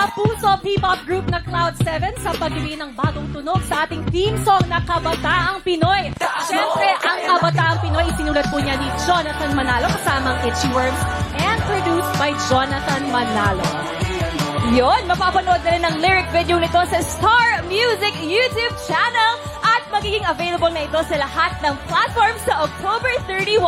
kapuso P-pop group na Cloud7 sa pagbibigay ng bagong tunog sa ating theme song na Kabataang Pinoy. Siyempre, ang Kabataang Pinoy isinulat po niya ni Jonathan Manalo kasamang Itchy Worms and produced by Jonathan Manalo. Yon, mapapanood na rin ang lyric video nito sa Star Music YouTube channel at magiging available na ito sa lahat ng platforms sa October 31.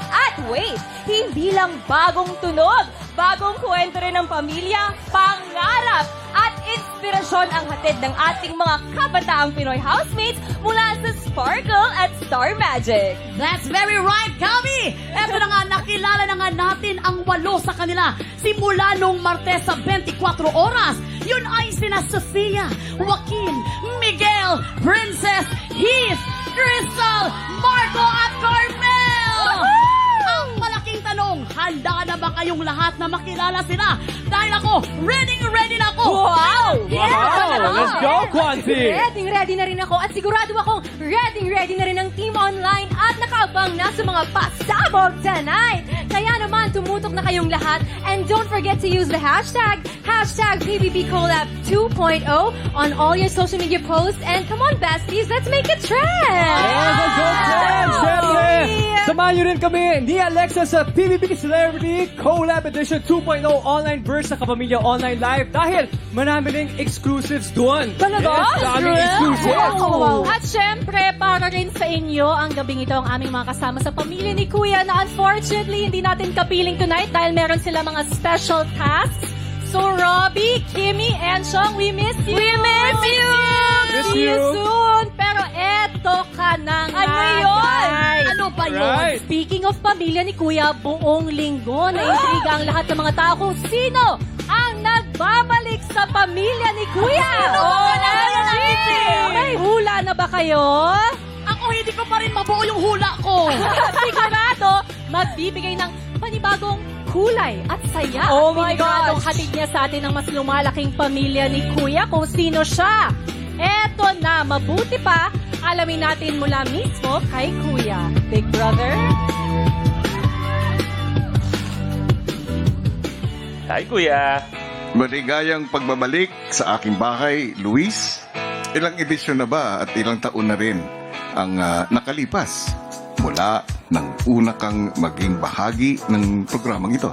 At wait, hindi lang bagong tunog, bagong kwento rin ng pamilya, pangarap at inspirasyon ang hatid ng ating mga kabataang Pinoy housemates mula sa Sparkle at Star Magic. That's very right, Gabi! Eto na nga, nakilala na nga natin ang 8 sa kanila. Simula nung Martes sa 24 oras. Yun ay sina Sofia, Joaquin, Miguel, Princess, Heath, Crystal, Marco at Carmel! Ang malaking tanong, handa na ba kayong lahat na makilala sila? Dahil ako, ready na ako! Wow! Let's go, Kwanzi! Ready na rin ako at sigurado akong ready na rin ang Team Online at nakaabang na sa mga pasabog tonight. Kaya naman, tumutok na kayong lahat and don't forget to use the hashtag PBB Collab 2.0 on all your social media posts and come on, besties, let's make it trend! Let's go, Trend! Siyempre, samahan niyo rin kami ni Alexa sa PBB Celebrity Collab Edition 2.0 online verse sa Kapamilya Online Live dahil marami ring exclusives doon. Talaga? Yes, daming exclusives. Wow. At syempre, para rin sa inyo, ang gabing ito ang aming mga kasama sa pamilya ni Kuya na unfortunately, hindi natin kapiling tonight dahil meron sila mga special tasks. So, Robbie, Kimmy, and Sean, we miss you! We miss you! See you soon! Pero eto ka na nga, guys. Ano ba yun? Right. Speaking of pamilya ni Kuya, buong linggo na intriga ang lahat ng mga tao kung sino ang nagbabalik sa pamilya ni Kuya. Sino ba yan? May hula na ba kayo? Ako hindi ko pa rin mabuo yung hula ko. Sigurado, magbibigay ng panibagong kulay at saya. Oh At my piniguradong gosh. hatid niya sa atin ng mas lumalaking pamilya ni Kuya kung sino siya. Eto na, mabuti pa, alamin natin mula mismo kay Kuya. Big Brother? Hi, Kuya! Maligayang pagbabalik sa aking bahay, Luis. Ilang edisyon na ba at ilang taon na rin ang nakalipas mula ng una kang maging bahagi ng programang ito?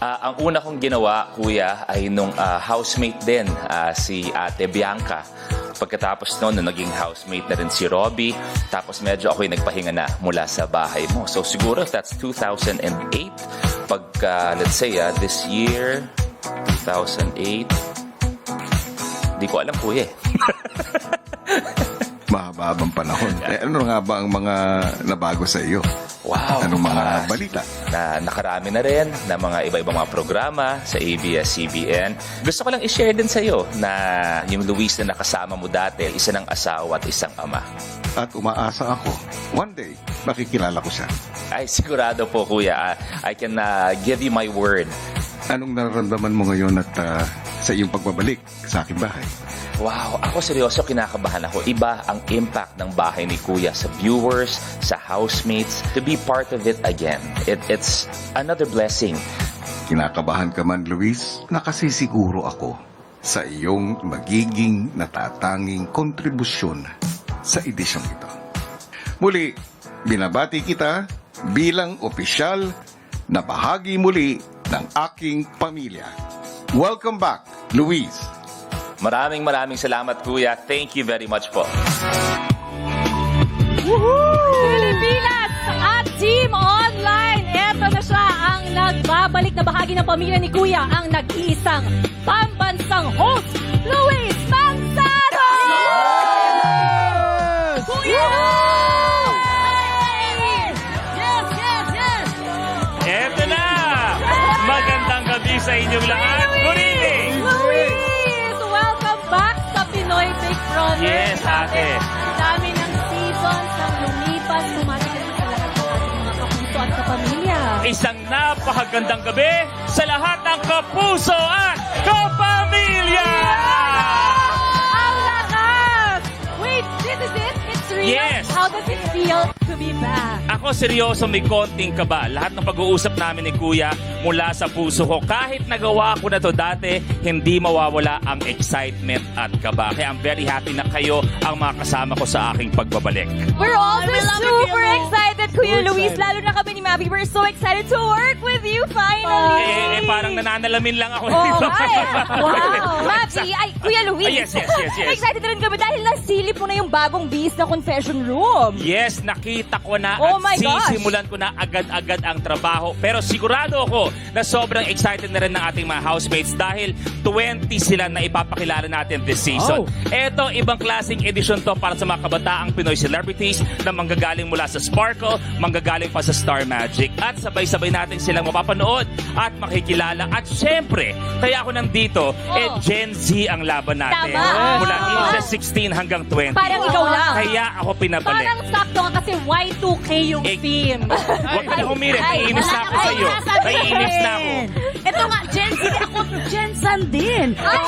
Ang una kong ginawa, Kuya, ay nung housemate din, si Ate Bianca. Pagkatapos noon, naging housemate na rin si Robbie. Tapos medyo ako'y nagpahinga na mula sa bahay mo. So siguro that's 2008. Let's say, this year, 2008. Di ko alam, Kuya. Mahaba-habang panahon. Ano nga ba ang mga nabago sa iyo? Wow! Anong mga balita? Nakarami na rin na mga iba-ibang mga programa sa ABS-CBN. Gusto ko lang i-share din sa iyo na yung Luis na nakasama mo dati, isa ng asawa at isang ama. At umaasa ako, one day, makikilala ko siya. Ay, sigurado po, Kuya. I can give you my word. Anong nararamdaman mo ngayon at sa iyong pagbabalik sa aking bahay? Wow, ako seryoso, kinakabahan ako. Iba ang impact ng bahay ni Kuya sa viewers, sa housemates. To be part of it again, it's another blessing. Kinakabahan ka man, Luis, nakasisiguro ako sa iyong magiging natatanging kontribusyon sa edisyong ito. Muli, binabati kita bilang opisyal na bahagi muli ng aking pamilya. Welcome back, Luis. Maraming salamat, Kuya. Thank you very much po. Pilipinas at Team Online. Eto na siya ang nagbabalik na bahagi ng pamilya ni Kuya, ang nag-iisang pambansang host, Luis Manzano! Kuya! Yes! Eto na! Magandang gabi sa inyong lahat. Good evening! Luis! Welcome back sa Pinoy Big Brother. Yes, ate. Ang dami ng seasons ng lumipas. Bumati ka sa lahat ng ating mga kapuso at kapamilya. Isang napakagandang gabi sa lahat ng kapuso at kapamilya! Ang lakas! Wait, this is it? It's real? Yes. How does it feel to be back. Ako seryoso, may konting kaba. Lahat ng pag-uusap namin ni Kuya mula sa puso ko. Kahit nagawa ko na to dati, hindi mawawala ang excitement at kaba. Kaya I'm very happy na kayo ang mga kasama ko sa aking pagbabalik. We're also we love you, super Kuya Lu. excited, Kuya So Luis. excited. Lalo na kami ni Mavi. We're so excited to work with you finally. Parang nananalamin lang ako. Oh, dito. ay. Wow. Mavi, ay, Kuya Luis. Yes. Excited rin kami dahil nasilip mo na yung bagong Beast na confession room. Yes, nakita ko na Oh at my gosh. sisimulan ko na agad-agad ang trabaho. Pero sigurado ako na sobrang excited na rin ng ating mga housemates dahil 20 sila na ipapakilala natin this season. Oh. Eto, ibang klaseng edisyon to para sa mga kabataang Pinoy celebrities na manggagaling mula sa Sparkle, manggagaling pa sa Star Magic. At sabay-sabay natin silang mapapanood at makikilala. At syempre, kaya ako nandito, Gen Z ang laban natin. Tama. Mula Oh. age 16 hanggang 20. Parang ikaw lang. Kaya ako pinabalik. Parang sakto nga kasi Y2K yung theme. Huwag ka na humirit. Ay, Naiinis na ako wala sa'yo. na kayo Naiinis na ako. Ito nga, Gen Z. Ako, Gen San din. Ay,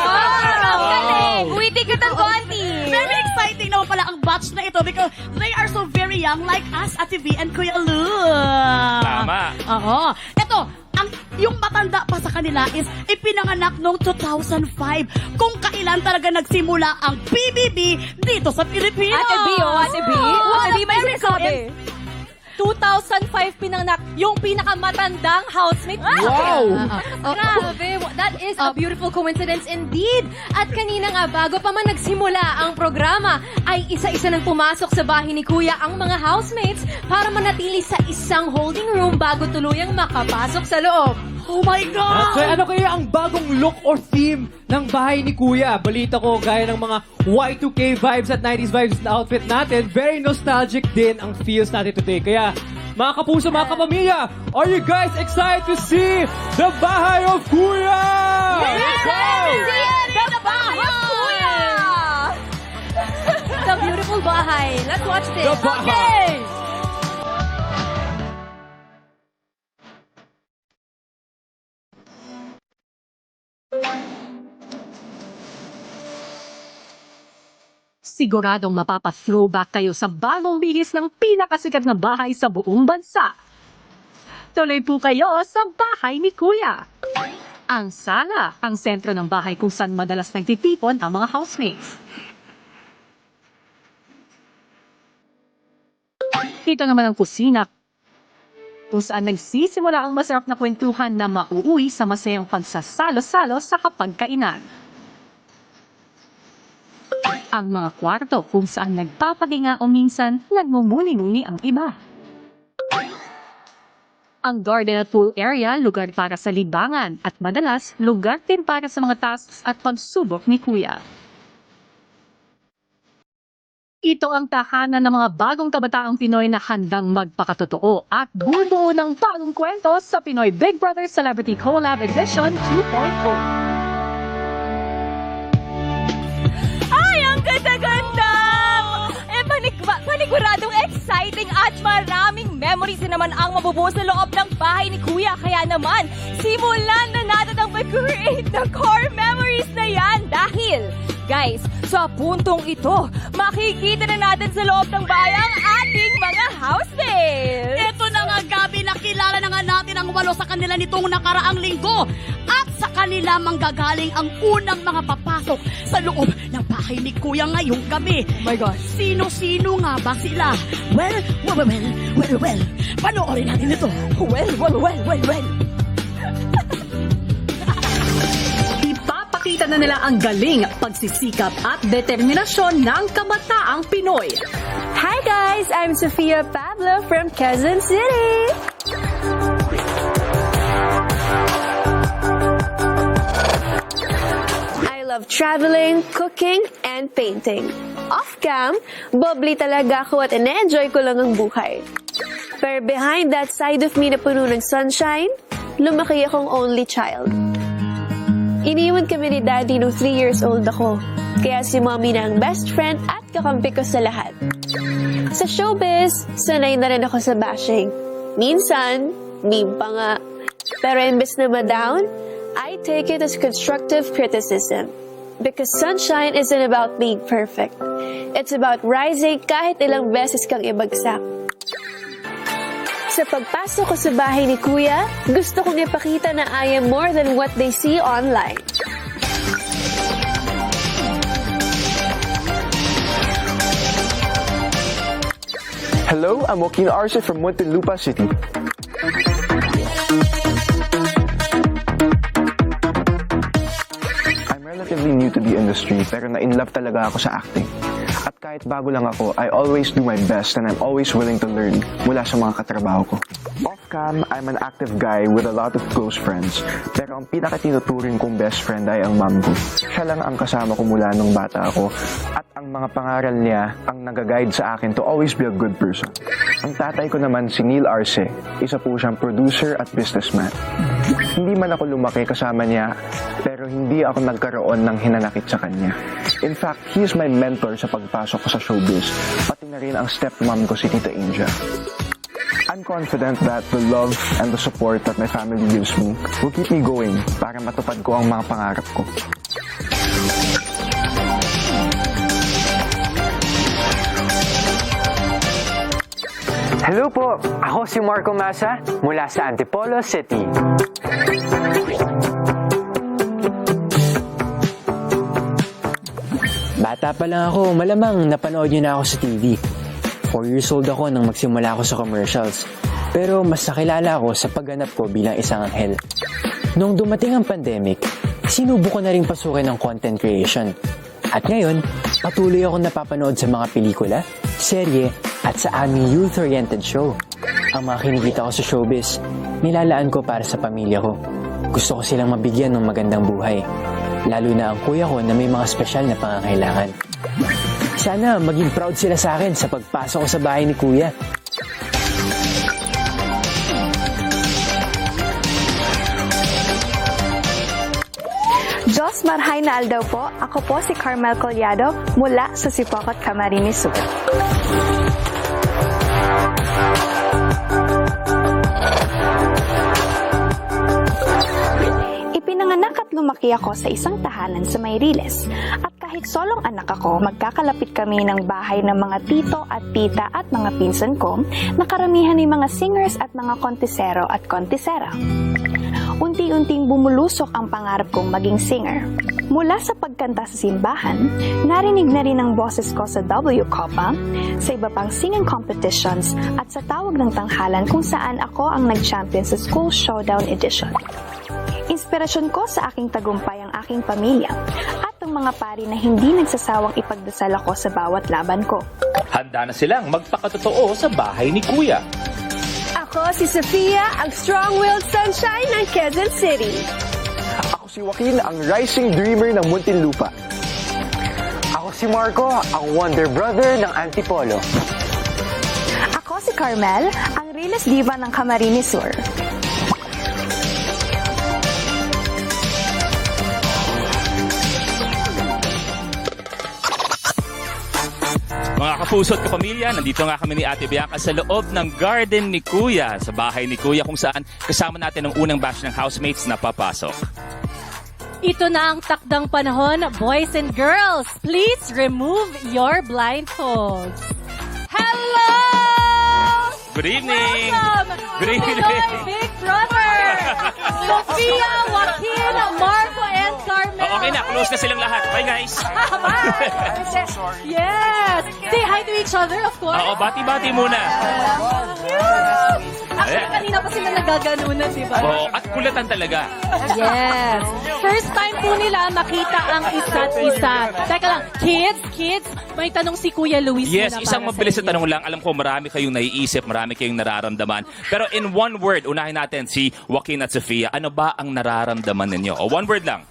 ang galing. Witty ka ng konti. Very exciting naman pala ang batch na ito because they are so very young like us, Ate V and Kuya Lu. Tama. Oo. Ito, yung matanda pa sa kanila is ipinanganak noong 2005 kung kailan talaga nagsimula ang PBB dito sa Pilipinas. Ate B, Ate B. Ate B, may sinasabi. 2005 pinanganak yung pinakamatandang housemate. Wow! Grabe, that is a beautiful coincidence indeed. At kanina nga, bago pa man nagsimula ang programa, ay isa-isa nang pumasok sa bahay ni Kuya ang mga housemates para manatili sa isang holding room bago tuluyang makapasok sa loob. Oh my God! So, ano kaya ang bagong look or theme ng bahay ni Kuya? Balita ko, gaya ng mga Y2K vibes at 90s vibes na outfit natin, very nostalgic din ang feels natin today. Kaya, mga kapuso, mga kapamilya, are you guys excited to see the bahay of Kuya? The bahay of Kuya! The beautiful bahay. Let's watch this. The bahay. Okay! Siguradong mapapa-throwback kayo sa bagong bihis ng pinakasikat na bahay sa buong bansa. Tuloy po kayo sa bahay ni Kuya. Ang sala, ang sentro ng bahay kung saan madalas nagtitipon ang mga housemates. Dito naman ang kusina, kung saan nagsisimula ang masarap na kwentuhan na mauuwi sa masayang pagsasalo-salo sa kapagkainan. Ang mga kwarto kung saan nagpapaginga o minsan nagmumuni-muni ang iba. Ang garden at pool area, lugar para sa libangan at madalas, lugar din para sa mga tasks at pagsubok ni Kuya. Ito ang tahanan ng mga bagong kabataang Pinoy na handang magpakatotoo at bubuo ng bagong kwento sa Pinoy Big Brother Celebrity Collab Edition 2.0. Ganda-ganda! Paniguradong exciting at maraming memories na naman ang mabubuo sa loob ng bahay ni Kuya. Kaya naman, simulan na natin ang mag-create ng core memories na yan. Dahil, guys, sa puntong ito, makikita na natin sa loob ng bahay ang ating mga housemates. Ito na nga, Gabi, nakilala na nga natin ang 8 sa kanila nitong nakaraang linggo. At sa kanila manggagaling ang unang mga papasok sa loob ng bahay ni Kuya ngayong gabi. Oh my God. Sino-sino nga ba sila? Well. Panoorin natin ito. Well. Ipapakita na nila ang galing, pagsisikap at determinasyon ng kabataang Pinoy. Hi guys, I'm Sofia Pablo from Quezon City. I love traveling, cooking, and painting. Off-cam, bubbly talaga ako at ina-enjoy ko lang ang buhay. Pero behind that side of me na puno ng sunshine, lumaki akong only child. Iniwan kami ni Daddy nung 3 years old ako. Kaya si Mommy na ang best friend at kakampi ko sa lahat. Sa showbiz, sanay na rin ako sa bashing. Minsan, meme pa nga. Pero imbes na ma-down, I take it as constructive criticism. Because sunshine isn't about being perfect. It's about rising kahit ilang beses kang ibagsak. Sa pagpasok ko sa bahay ni Kuya, gusto kong ipakita na I am more than what they see online. Hello, I'm Joaquin Arce from Muntinlupa City. I'm relatively new to the industry pero na-inlove talaga ako sa acting. At kahit bago lang ako, I always do my best and I'm always willing to learn mula sa mga katrabaho ko. Off-cam, I'm an active guy with a lot of close friends. Pero ang pinakatinuturing kong best friend ay ang mom ko. Siya lang ang kasama ko mula nung bata ako. At ang mga pangaral niya ang nag-guide sa akin to always be a good person. Ang tatay ko naman si Neil Arce. Isa po siyang producer at businessman. Hindi man ako lumaki kasama niya, pero hindi ako nagkaroon ng hinanakit sa kanya. In fact, he is my mentor sa pagpasok ko sa showbiz, pati na rin ang stepmom ko si Tita Inja. I'm confident that the love and the support that my family gives me will keep me going para matupad ko ang mga pangarap ko. Hello po! Ako si Marco Masa mula sa Antipolo City. Bata pa lang ako, malamang napanood niyo na ako sa TV. 4 years old ako nang magsimula ako sa commercials. Pero mas nakilala ako sa pagganap ko bilang isang anghel. Nung dumating ang pandemic, sinubo ko na rin pasukin ng content creation. At ngayon, patuloy akong napapanood sa mga pelikula, serye, at sa aming youth-oriented show. Ang mga kinikita ko sa showbiz, nilalaan ko para sa pamilya ko. Gusto ko silang mabigyan ng magandang buhay. Lalo na ang kuya ko na may mga espesyal na pangangailangan. Sana maging proud sila sa akin sa pagpasok ko sa bahay ni kuya. Diyos marhay na aldaw po. Ako po si Carmel Collado mula sa Sipokot, Camarines Sur. Ipinanganak at lumaki ako sa isang tahanan sa Mayriles. At kahit solong anak ako, magkakalapit kami ng bahay ng mga tito at tita at mga pinsan ko na karamihan ay mga singers at mga kontesero at kontesera. Unti-unting bumulusok ang pangarap kong maging singer. Mula sa pagkanta sa simbahan, narinig na rin ang boses ko sa W Copa, sa iba pang singing competitions at sa tawag ng tanghalan kung saan ako ang nag-champion sa School Showdown Edition. Inspirasyon ko sa aking tagumpay ang aking pamilya at ang mga pari na hindi nagsasawang ipagdasal ako sa bawat laban ko. Handa na silang magpakatotoo sa bahay ni Kuya. Ako si Sofia, ang strong-willed sunshine ng Quezon City. Ako si Joaquin, ang rising dreamer ng Muntinlupa. Ako si Marco, ang wonder brother ng Antipolo. Ako si Carmel, ang realest diva ng Camarines Sur. Mga kapuso at kapamilya, nandito nga kami ni Ate Bianca sa loob ng garden ni Kuya, sa bahay ni Kuya kung saan kasama natin ang unang batch ng housemates na papasok. Ito na ang takdang panahon, boys and girls. Please remove your blindfolds. Hello! Good evening! Welcome! Good evening! Pinoy Big Brother! Sofia, Joaquin, Marco, and Carmel. Okay na, close na silang lahat. Bye guys! Bye! Yes! Say hi to each other, of course. Oo, bati-bati muna. Actually, kanina pa sila nagaganunan, di ba? Oo, at kulatan talaga. Yes. First time po nila makita ang isa't isa. Teka lang, kids, may tanong si Kuya Luis Yes, muna isang para mabilis sa na inyo. tanong lang. Alam ko marami kayong naiisip, marami kayong nararamdaman. Pero in one word, unahin natin si Joaquin at Sofia. Ano ba ang nararamdaman ninyo? O one word lang.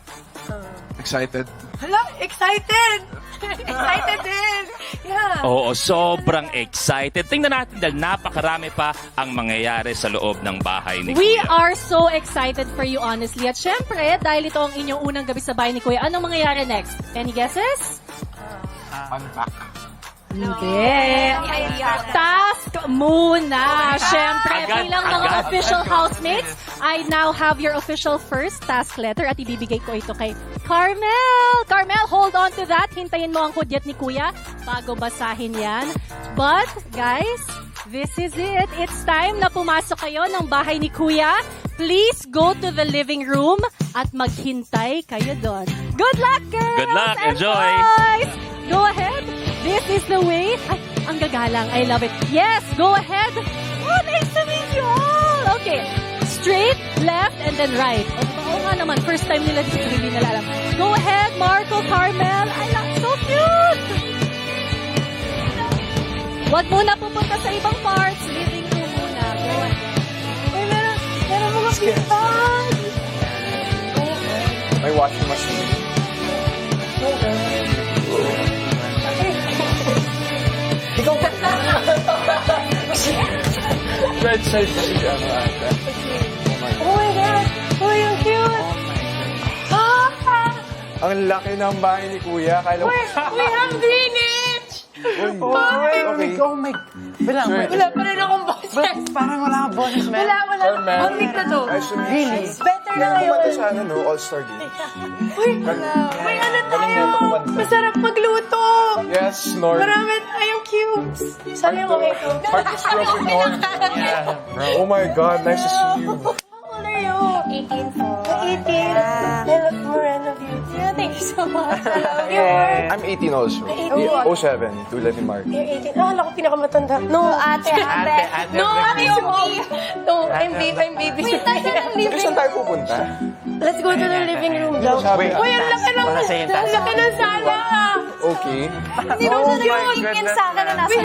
Excited. Hello, excited! Excited din! Yeah. Oo, sobrang excited. Tingnan natin dahil napakarami pa ang mangyayari sa loob ng bahay ni We Kuya. are so excited for you, honestly. At syempre, dahil ito ang inyong unang gabi sa bahay ni Kuya, anong mangyayari next? Any guesses? Unpack. Hindi. Task muna. Syempre, Agad, bilang mga agad. official housemates, I now have your official first task letter at ibibigay ko ito kay Carmel. Carmel, hold on to that. Hintayin mo ang hudyat ni Kuya bago basahin yan. But, guys, This is it. It's time na pumasok kayo ng bahay ni Kuya. Please go to the living room at maghintay kayo doon. Good luck, girls! Good luck. and Enjoy. boys! Go ahead. This is the way. Ay, ang gagalang. I love it. Yes, go ahead. Oh, nice to meet you all. Okay. Straight, left, and then right. O, diba? Oo nga naman. First time nila dito. Hindi nila alam. Go ahead, Marco, Carmel. I love so cute. Huwag muna pupunta sa ibang parts. Living room muna. Go ahead. Ay, meron mga pintan. May washing machine. Ikaw ba? Red side kasi siya ano ata. Oh my God! Oh, yung cute! Ang laki ng bahay ni Kuya. Kala We have Greenwich! Okay. Oh my... Wala, Wala pa rin akong boses. parang wala akong bonus, man. Wala. Carmel. One week na to. Really? Better na Kaya kumanta ngayon. sa ano, no? All-Star Game. Uy, may ano tayo. Masarap magluto. Yes, Nord. Marami tayong cubes. Sana yung mga ito. Artistry of the North. Oh my God, nice to see you. How old are you? 18 po. 18? I look more of you. Yeah, thank you so much. I love you. I'm 18 also. 07, tulad ni Mark. You're 18. Ah, alam ko pinakamatanda. No, ate. No, ate yung No, I'm baby. Wait, tayo ng living Saan tayo pupunta? Let's go to the living room daw. Wait. Uy, ang laki ng sala. Okay. Hindi mo na yung sa akin na nasa